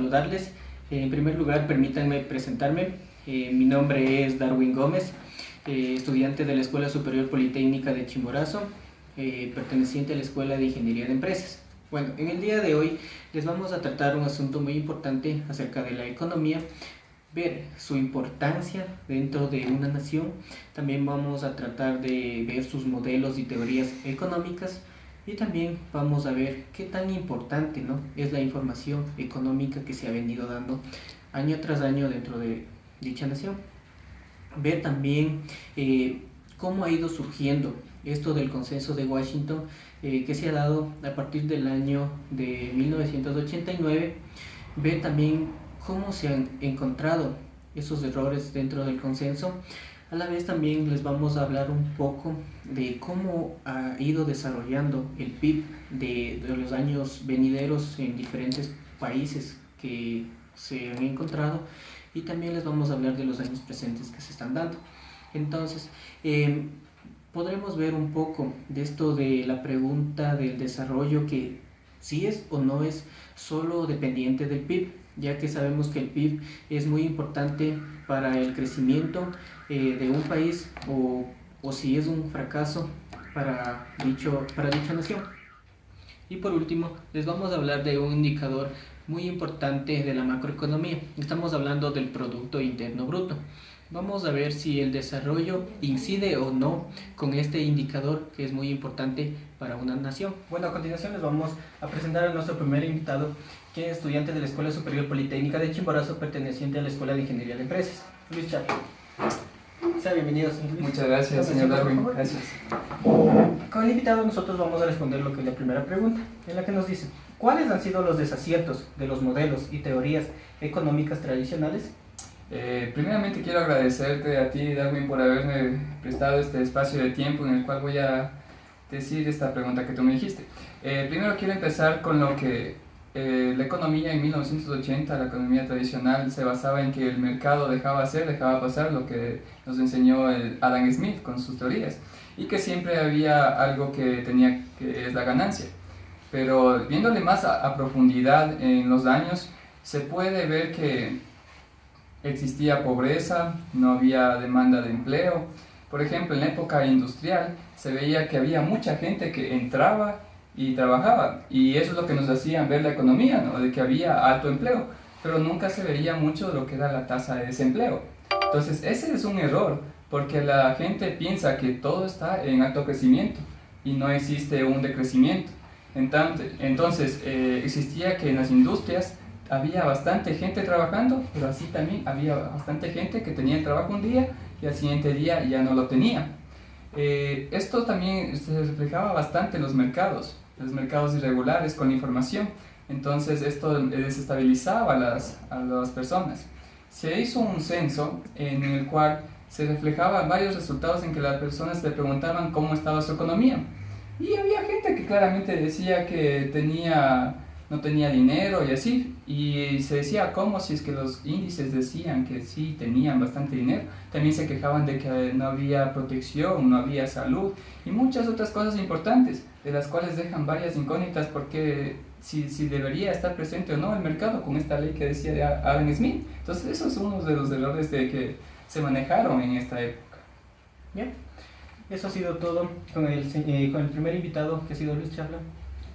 saludarles. En primer lugar, permítanme presentarme. Mi nombre es Darwin Gómez, estudiante de la Escuela Superior Politécnica de Chimborazo, perteneciente a la Escuela de Ingeniería de Empresas. Bueno, en el día de hoy les vamos a tratar un asunto muy importante acerca de la economía, ver su importancia dentro de una nación. También vamos a tratar de ver sus modelos y teorías económicas, y también vamos a ver qué tan importante, ¿no?, es la información económica que se ha venido dando año tras año dentro de dicha nación. Ver también cómo ha ido surgiendo esto del consenso de Washington, que se ha dado a partir del año de 1989. Ver también cómo se han encontrado esos errores dentro del consenso. A la vez también les vamos a hablar un poco de cómo ha ido desarrollando el PIB de los años venideros en diferentes países que se han encontrado, y también les vamos a hablar de los años presentes que se están dando. Entonces, podremos ver un poco de esto de la pregunta del desarrollo, que si es o no es solo dependiente del PIB, ya que sabemos que el PIB es muy importante para el crecimiento de un país, o si es un fracaso para dicha nación. Y por último, les vamos a hablar de un indicador muy importante de la macroeconomía. Estamos hablando del Producto Interno Bruto. Vamos a ver si el desarrollo incide o no con este indicador, que es muy importante para una nación. Bueno, a continuación les vamos a presentar a nuestro primer invitado, que es estudiante de la Escuela Superior Politécnica de Chimborazo, perteneciente a la Escuela de Ingeniería de Empresas, Luis Chávez. Sea bienvenido, señor Luis. Muchas gracias, señor Darwin. Gracias. Con el invitado nosotros vamos a responder lo que es la primera pregunta, en la que nos dice: ¿cuáles han sido los desaciertos de los modelos y teorías económicas tradicionales? Primeramente quiero agradecerte a ti, Darwin, por haberme prestado este espacio de tiempo en el cual voy a decir esta pregunta que tú me dijiste. Primero quiero empezar con lo que la economía en 1980, la economía tradicional, se basaba en que el mercado dejaba pasar lo que nos enseñó Adam Smith con sus teorías, y que siempre había algo que es la ganancia. Pero viéndole más a profundidad en los años, se puede ver que existía pobreza, no había demanda de empleo. Por ejemplo, en la época industrial se veía que había mucha gente que entraba y trabajaba, y eso es lo que nos hacía ver la economía, ¿no?, de que había alto empleo, pero nunca se veía mucho de lo que era la tasa de desempleo. Entonces ese es un error, porque la gente piensa que todo está en alto crecimiento y no existe un decrecimiento. Entonces existía que en las industrias había bastante gente trabajando, pero así también había bastante gente que tenía el trabajo un día y al siguiente día ya no lo tenía. Esto también se reflejaba bastante en los mercados irregulares con la información. Entonces esto desestabilizaba a las personas. Se hizo un censo en el cual se reflejaban varios resultados en que las personas le preguntaban cómo estaba su economía. Y había gente que claramente decía que no tenía dinero y así, y se decía cómo, si es que los índices decían que sí tenían bastante dinero. También se quejaban de que no había protección, no había salud y muchas otras cosas importantes, de las cuales dejan varias incógnitas, porque si debería estar presente o no el mercado con esta ley que decía de Adam Smith. Entonces eso es uno de los errores de que se manejaron en esta época. Bien, eso ha sido todo con el primer invitado, que ha sido Luis Chávez.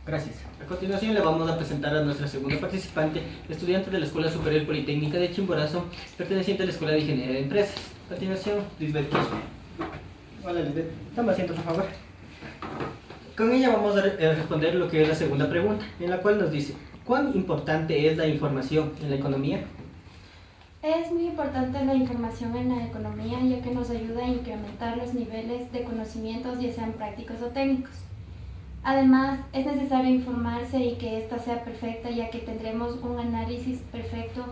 Gracias. A continuación le vamos a presentar a nuestra segunda participante, estudiante de la Escuela Superior Politécnica de Chimborazo, perteneciente a la Escuela de Ingeniería de Empresas. A continuación, Lisbeth Quispe. Hola, Lisbeth. Toma asiento, por favor. Con ella vamos a responder lo que es la segunda pregunta, en la cual nos dice: ¿cuán importante es la información en la economía? Es muy importante la información en la economía, ya que nos ayuda a incrementar los niveles de conocimientos, ya sean prácticos o técnicos. Además, es necesario informarse y que ésta sea perfecta, ya que tendremos un análisis perfecto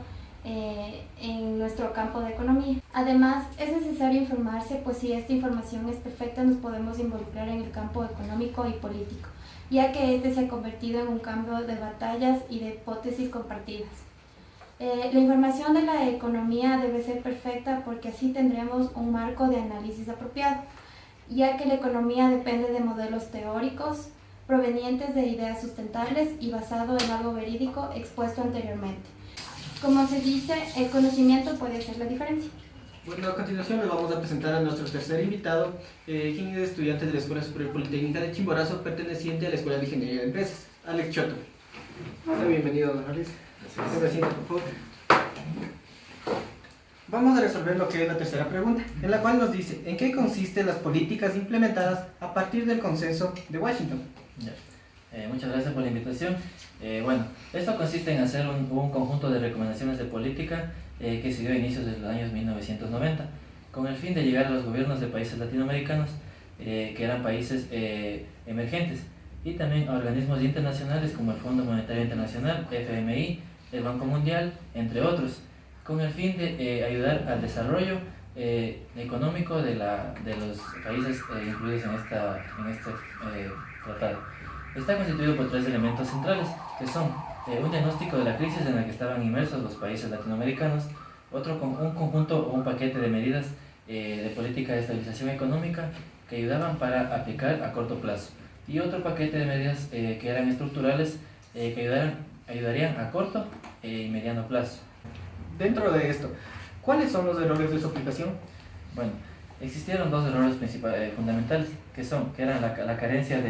en nuestro campo de economía. Además, es necesario informarse, pues si esta información es perfecta nos podemos involucrar en el campo económico y político, ya que este se ha convertido en un campo de batallas y de hipótesis compartidas. La información de la economía debe ser perfecta, porque así tendremos un marco de análisis apropiado, ya que la economía depende de modelos teóricos provenientes de ideas sustentables y basado en algo verídico expuesto anteriormente. Como se dice, el conocimiento puede hacer la diferencia. Bueno, a continuación les vamos a presentar a nuestro tercer invitado, quien es estudiante de la Escuela Superior Politécnica de Chimborazo, perteneciente a la Escuela de Ingeniería de Empresas, Alex Choto. Bienvenido, don Alex. Gracias. Por favor. Vamos a resolver lo que es la tercera pregunta, en la cual nos dice, ¿en qué consisten las políticas implementadas a partir del consenso de Washington? Muchas gracias por la invitación. Bueno, esto consiste en hacer un conjunto de recomendaciones de política que se dio a inicios de los años 1990, con el fin de llegar a los gobiernos de países latinoamericanos, que eran países emergentes, y también a organismos internacionales como el Fondo Monetario Internacional, FMI, el Banco Mundial, entre otros, con el fin de ayudar al desarrollo económico de los países incluidos en este tratado. Está constituido por tres elementos centrales, que son un diagnóstico de la crisis en la que estaban inmersos los países latinoamericanos, un conjunto o un paquete de medidas de política de estabilización económica que ayudaban para aplicar a corto plazo, y otro paquete de medidas que eran estructurales que ayudarían a corto y mediano plazo. Dentro de esto, ¿cuáles son los errores de su aplicación? Bueno, existieron dos errores fundamentales, que eran la carencia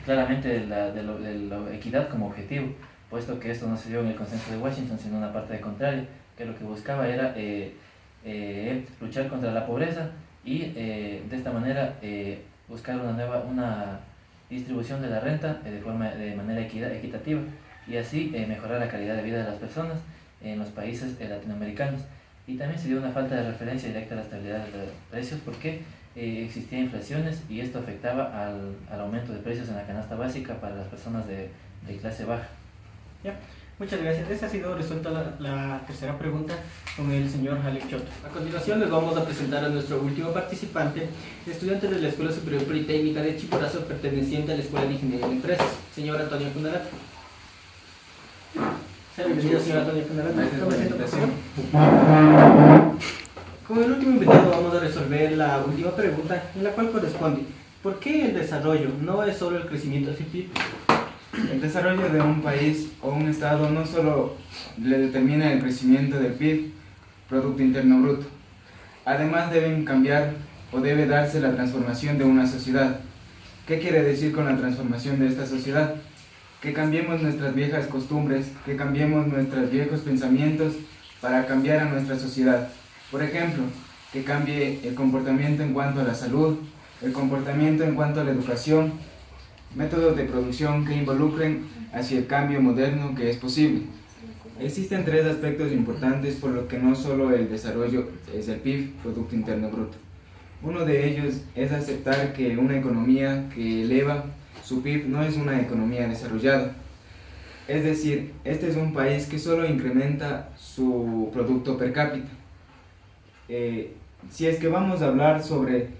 claramente de la equidad como objetivo, puesto que esto no se dio en el consenso de Washington, sino una parte contraria, que lo que buscaba era luchar contra la pobreza y de esta manera buscar una distribución de la renta de manera equitativa, y así mejorar la calidad de vida de las personas en los países latinoamericanos. Y también se dio una falta de referencia directa a la estabilidad de los precios, porque existían inflaciones y esto afectaba al aumento de precios en la canasta básica para las personas de clase baja. Ya, muchas gracias. Esa ha sido resuelta la tercera pregunta con el señor Alex Choto. A continuación les vamos a presentar a nuestro último participante, estudiante de la Escuela Superior Politécnica de Chimborazo, perteneciente a la Escuela de Ingeniería de Empresas, señor Antonio Funarato. Bienvenido, señor Antonio Funarato. Gracias por la invitación. Con el último invitado vamos a resolver la última pregunta, en la cual corresponde: ¿por qué el desarrollo no es solo el crecimiento del PIB? El desarrollo de un país o un estado no solo le determina el crecimiento del PIB, Producto Interno Bruto. Además debe darse la transformación de una sociedad. ¿Qué quiere decir con la transformación de esta sociedad? Que cambiemos nuestras viejas costumbres, que cambiemos nuestros viejos pensamientos para cambiar a nuestra sociedad. Por ejemplo, que cambie el comportamiento en cuanto a la salud, el comportamiento en cuanto a la educación, métodos de producción que involucren hacia el cambio moderno que es posible. Existen tres aspectos importantes por lo que no solo el desarrollo es el PIB, Producto Interno Bruto. Uno de ellos es aceptar que una economía que eleva su PIB no es una economía desarrollada. Es decir, este es un país que solo incrementa su producto per cápita. Si es que vamos a hablar sobre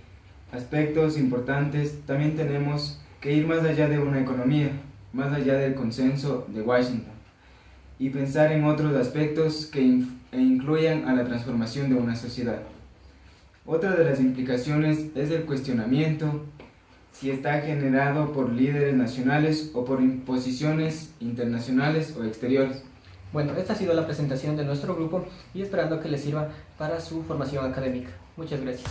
aspectos importantes, también tenemos que ir más allá de una economía, más allá del consenso de Washington, y pensar en otros aspectos que incluyan a la transformación de una sociedad. Otra de las implicaciones es el cuestionamiento si está generado por líderes nacionales o por imposiciones internacionales o exteriores. Bueno, esta ha sido la presentación de nuestro grupo y esperando que les sirva para su formación académica. Muchas gracias.